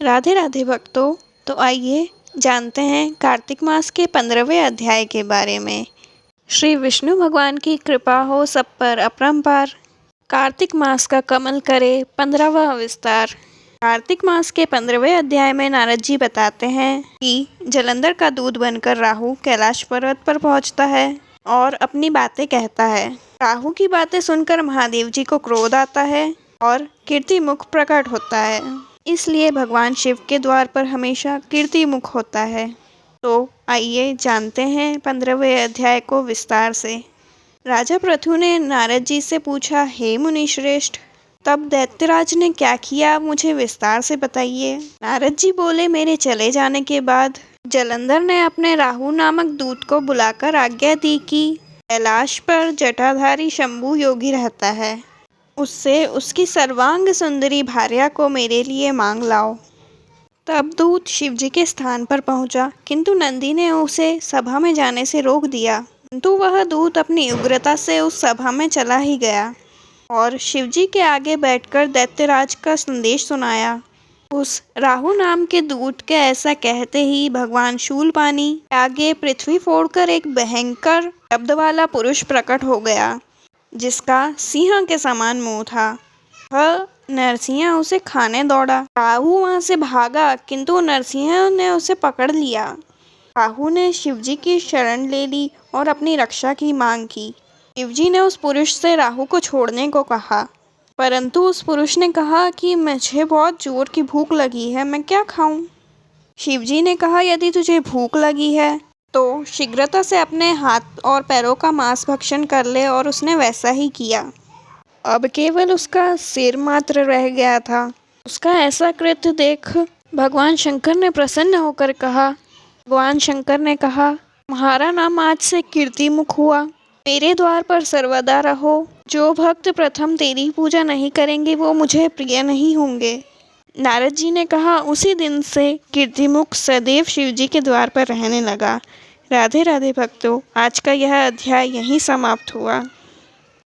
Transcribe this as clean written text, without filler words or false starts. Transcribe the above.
राधे राधे भक्तों। तो आइए जानते हैं कार्तिक मास के 15वें अध्याय के बारे में। श्री विष्णु भगवान की कृपा हो सब पर अपरंपार। कार्तिक मास का कमल करे 15वां विस्तार। कार्तिक मास के 15वें अध्याय में नारद जी बताते हैं कि जलंधर का दूत बनकर राहु कैलाश पर्वत पर पहुंचता है और अपनी बातें कहता है। राहु की बातें सुनकर महादेव जी को क्रोध आता है और कीर्ति मुख प्रकट होता है। इसलिए भगवान शिव के द्वार पर हमेशा कीर्ति मुख होता है। तो आइए जानते हैं 15वें अध्याय को विस्तार से। राजा पृथु ने नारद जी से पूछा, हे मुनि श्रेष्ठ, तब दैत्यराज ने क्या किया, मुझे विस्तार से बताइए। नारद जी बोले, मेरे चले जाने के बाद जलंधर ने अपने राहु नामक दूत को बुलाकर आज्ञा दी कि कैलाश पर जटाधारी शंभु योगी रहता है, उससे उसकी सर्वांग सुंदरी भार्या को मेरे लिए मांग लाओ। तब दूत शिवजी के स्थान पर पहुंचा, किंतु नंदी ने उसे सभा में जाने से रोक दिया। किंतु वह दूत अपनी उग्रता से उस सभा में चला ही गया और शिवजी के आगे बैठकर दैत्यराज का संदेश सुनाया। उस राहु नाम के दूत के ऐसा कहते ही भगवान शूलपाणी आगे पृथ्वी फोड़कर एक भयंकर शब्द वाला पुरुष प्रकट हो गया, जिसका सिंह के समान मुंह था। वह नरसिंह उसे खाने दौड़ा। राहु वहां से भागा, किंतु नरसिंह ने उसे पकड़ लिया। राहु ने शिवजी की शरण ले ली और अपनी रक्षा की मांग की। शिवजी ने उस पुरुष से राहु को छोड़ने को कहा, परंतु उस पुरुष ने कहा कि मुझे बहुत जोर की भूख लगी है, मैं क्या खाऊं। शिवजी ने कहा, यदि तुझे भूख लगी है तो शीघ्रता से अपने हाथ और पैरों का मांस भक्षण कर ले, और उसने वैसा ही किया। अब केवल उसका सिर मात्र रह गया था। उसका ऐसा कृत्य देख भगवान शंकर ने प्रसन्न होकर कहा, तुम्हारा नाम आज से कीर्तिमुख हुआ, मेरे द्वार पर सर्वदा रहो। जो भक्त प्रथम तेरी पूजा नहीं करेंगे वो मुझे प्रिय नहीं होंगे। नारद जी ने कहा, उसी दिन से कीर्तिमुख सदैव शिवजी के द्वार पर रहने लगा। राधे राधे भक्तों, आज का यह अध्याय यहीं समाप्त हुआ।